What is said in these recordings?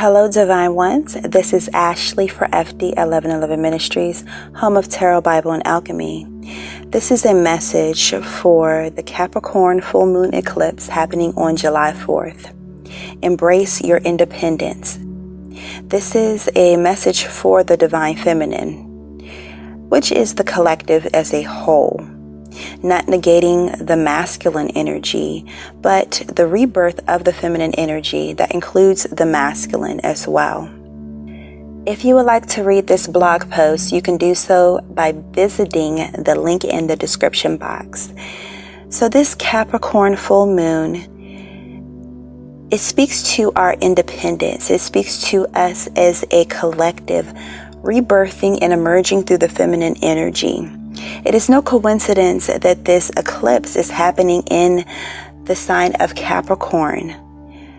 Hello, Divine Ones. This is Ashley for FD 1111 Ministries, home of Tarot, Bible, and Alchemy. This is a message for the Capricorn Full Moon Eclipse happening on July 4th. Embrace your independence. This is a message for the Divine Feminine, which is the collective as a whole. Not negating the masculine energy, but the rebirth of the feminine energy that includes the masculine as well. If you would like to read this blog post, you can do so by visiting the link in the description box. So this Capricorn full moon, it speaks to our independence. It speaks to us as a collective, rebirthing and emerging through the feminine energy. It is no coincidence that this eclipse is happening in the sign of Capricorn,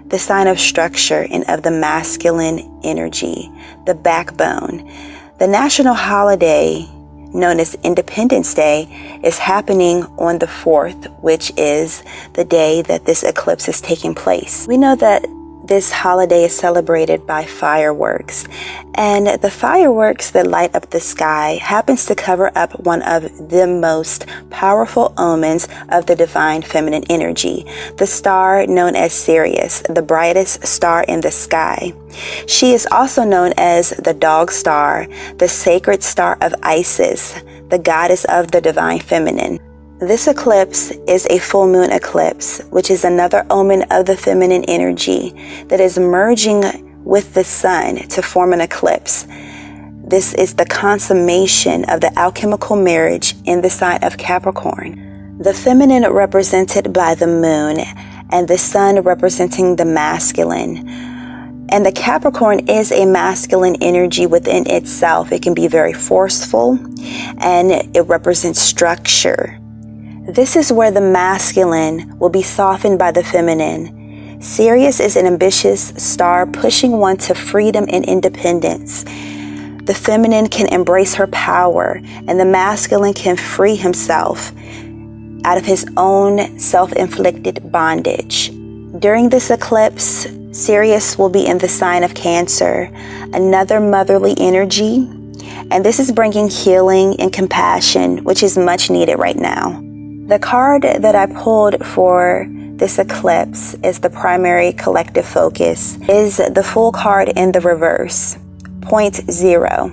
the sign of structure and of the masculine energy, the backbone. The national holiday known as Independence Day is happening on the 4th, which is the day that this eclipse is taking place. We know that this holiday is celebrated by fireworks, and the fireworks that light up the sky happens to cover up one of the most powerful omens of the divine feminine energy, the star known as Sirius, the brightest star in the sky. She is also known as the dog star, the sacred star of Isis, the goddess of the divine feminine. This eclipse is a full moon eclipse, which is another omen of the feminine energy that is merging with the sun to form an eclipse. This is the consummation of the alchemical marriage in the sign of Capricorn. The feminine represented by the moon and the sun representing the masculine. And the Capricorn is a masculine energy within itself. It can be very forceful and it represents structure. This is where the masculine will be softened by the feminine. Sirius is an ambitious star pushing one to freedom and independence. The feminine can embrace her power, and the masculine can free himself out of his own self-inflicted bondage. During this eclipse, Sirius will be in the sign of Cancer, another motherly energy, and this is bringing healing and compassion, which is much needed right now. The card that I pulled for this eclipse is the primary collective focus, is the Fool card in the reverse, point 0.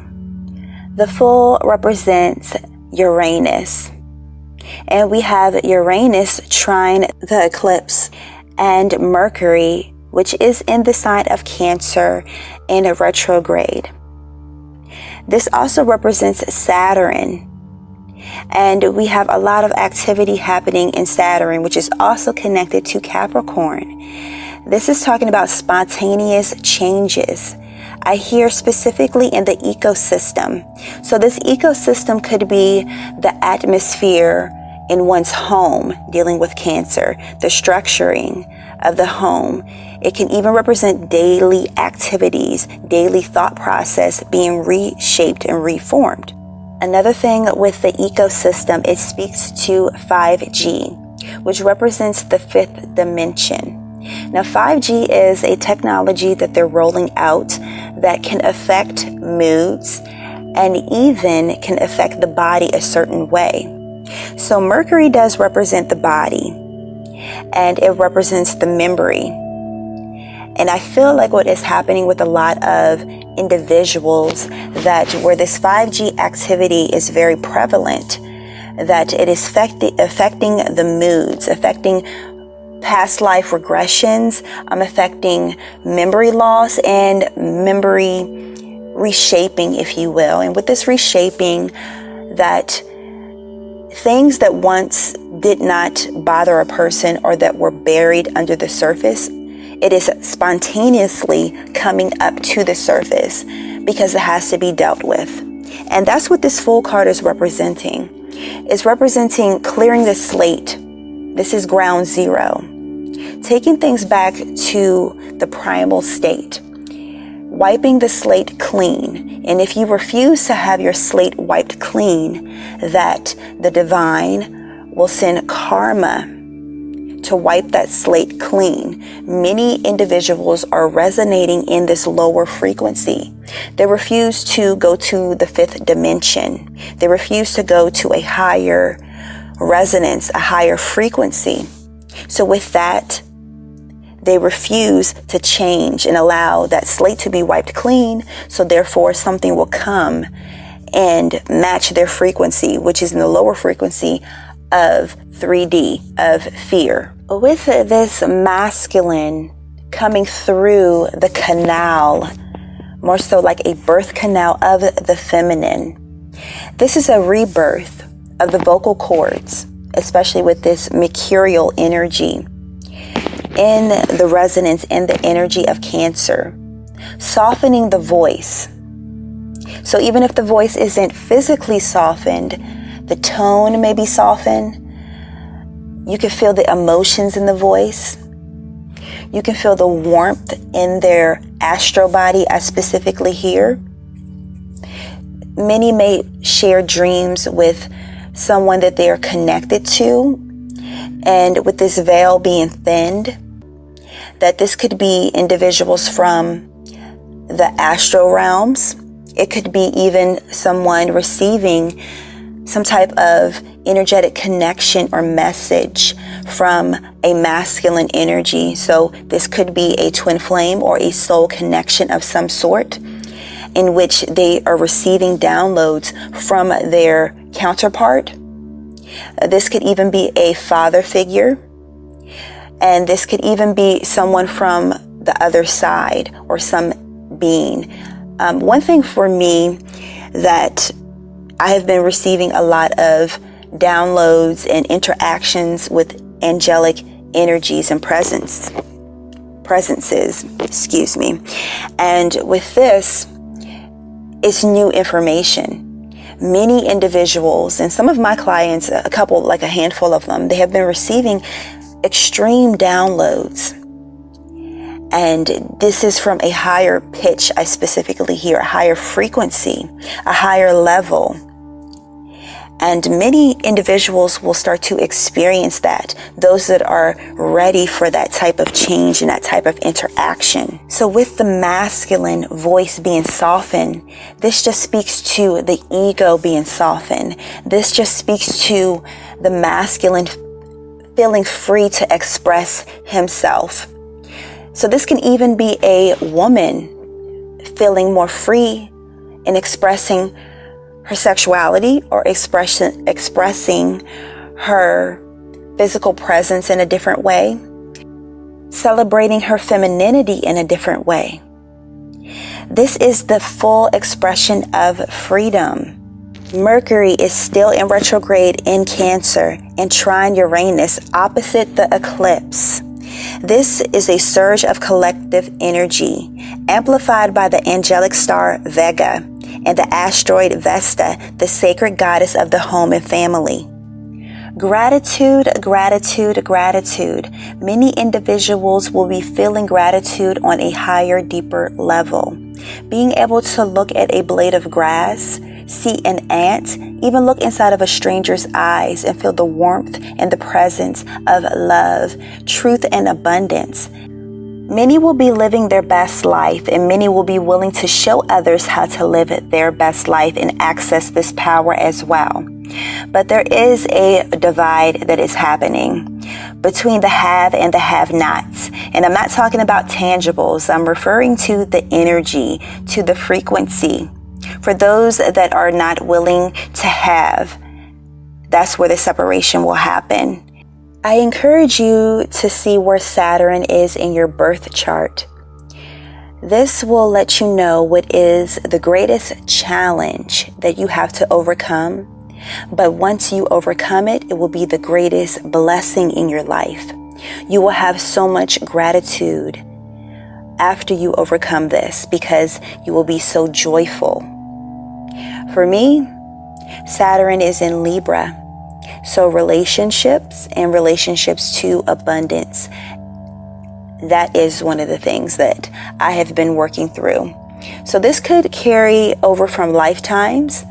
The Fool represents Uranus, and we have Uranus trine the eclipse, and Mercury, which is in the sign of Cancer, in a retrograde. This also represents Saturn. And we have a lot of activity happening in Saturn, which is also connected to Capricorn. This is talking about spontaneous changes. I hear specifically in the ecosystem. So this ecosystem could be the atmosphere in one's home, dealing with Cancer, the structuring of the home. It can even represent daily activities, daily thought process being reshaped and reformed. Another thing with the ecosystem, it speaks to 5G, which represents the 5th dimension. Now, 5G is a technology that they're rolling out that can affect moods and even can affect the body a certain way. So Mercury does represent the body, and it represents the memory. And I feel like what is happening with a lot of individuals, that where this 5G activity is very prevalent, that it is affecting the moods, affecting past life regressions, affecting memory loss and memory reshaping, if you will. And with this reshaping, that things that once did not bother a person or that were buried under the surface, it is spontaneously coming up to the surface because it has to be dealt with. And that's what this Fool card is representing. It's representing clearing the slate. This is ground zero. Taking things back to the primal state. Wiping the slate clean. And if you refuse to have your slate wiped clean, that the divine will send karma to wipe that slate clean. Many individuals are resonating in this lower frequency. They refuse to go to the fifth dimension. They refuse to go to a higher resonance, a higher frequency. So with that, they refuse to change and allow that slate to be wiped clean. So therefore, something will come and match their frequency, which is in the lower frequency of 3D, of fear. With this masculine coming through the canal, more so like a birth canal of the feminine, this is a rebirth of the vocal cords, especially with this mercurial energy in the resonance and the energy of Cancer, softening the voice. So even if the voice isn't physically softened, the tone may be softened. You can feel the emotions in the voice. You can feel the warmth in their astral body, as specifically here. Many may share dreams with someone that they are connected to, and with this veil being thinned, that this could be individuals from the astral realms. It could be even someone receiving some type of energetic connection or message from a masculine energy. So this could be a twin flame or a soul connection of some sort, in which they are receiving downloads from their counterpart. This could even be a father figure, and this could even be someone from the other side or some being. One thing for me that I have been receiving a lot of downloads and interactions with angelic energies and presences, excuse me. And with this, it's new information. Many individuals, and some of my clients, a couple, like a handful of them, they have been receiving extreme downloads. And this is from a higher pitch, I specifically hear, a higher frequency, a higher level. And many individuals will start to experience that, those that are ready for that type of change and that type of interaction. So with the masculine voice being softened, this just speaks to the ego being softened. This just speaks to the masculine feeling free to express himself. So this can even be a woman feeling more free in expressing her sexuality or expressing her physical presence in a different way, celebrating her femininity in a different way. This is the full expression of freedom. Mercury is still in retrograde in Cancer and trine Uranus opposite the eclipse. This is a surge of collective energy, amplified by the angelic star Vega and the asteroid Vesta, the sacred goddess of the home and family. Gratitude, gratitude, gratitude. Many individuals will be feeling gratitude on a higher, deeper level. Being able to look at a blade of grass, see an ant, even look inside of a stranger's eyes and feel the warmth and the presence of love, truth, and abundance. Many will be living their best life, and many will be willing to show others how to live their best life and access this power as well. But there is a divide that is happening between the have and the have-nots. And I'm not talking about tangibles. I'm referring to the energy, to the frequency. For those that are not willing to have, that's where the separation will happen. I encourage you to see where Saturn is in your birth chart. This will let you know what is the greatest challenge that you have to overcome. But once you overcome it, it will be the greatest blessing in your life. You will have so much gratitude after you overcome this because you will be so joyful. For me, Saturn is in Libra. So relationships and relationships to abundance, that is one of the things that I have been working through. So this could carry over from lifetimes,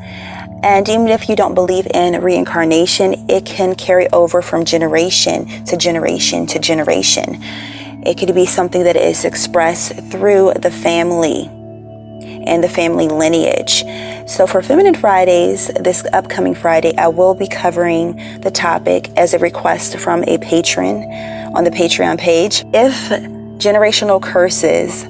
And even if you don't believe in reincarnation, it can carry over from generation to generation to generation. It could be something that is expressed through the family and the family lineage. So for Feminine Fridays, this upcoming Friday, I will be covering the topic as a request from a patron on the Patreon page. If generational curses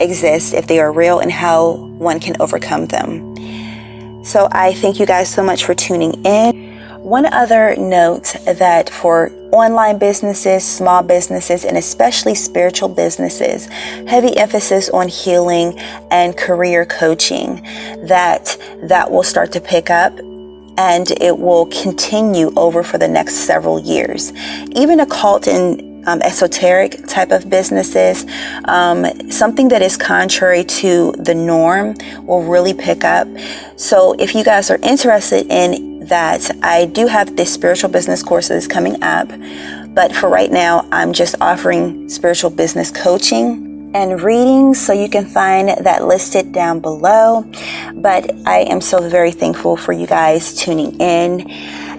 exist, if they are real, and how one can overcome them. So I thank you guys so much for tuning in. One other note, that for online businesses, small businesses, and especially spiritual businesses, heavy emphasis on healing and career coaching, that will start to pick up, and it will continue over for the next several years. Even occult and esoteric type of businesses, something that is contrary to the norm will really pick up. So if you guys are interested in that, I do have this spiritual business courses coming up, but for right now, I'm just offering spiritual business coaching and readings, so you can find that listed down below. But I am so very thankful for you guys tuning in.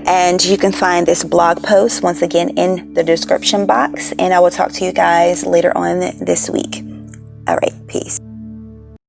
And you can find this blog post once again in the description box. And I will talk to you guys later on this week. All right, peace.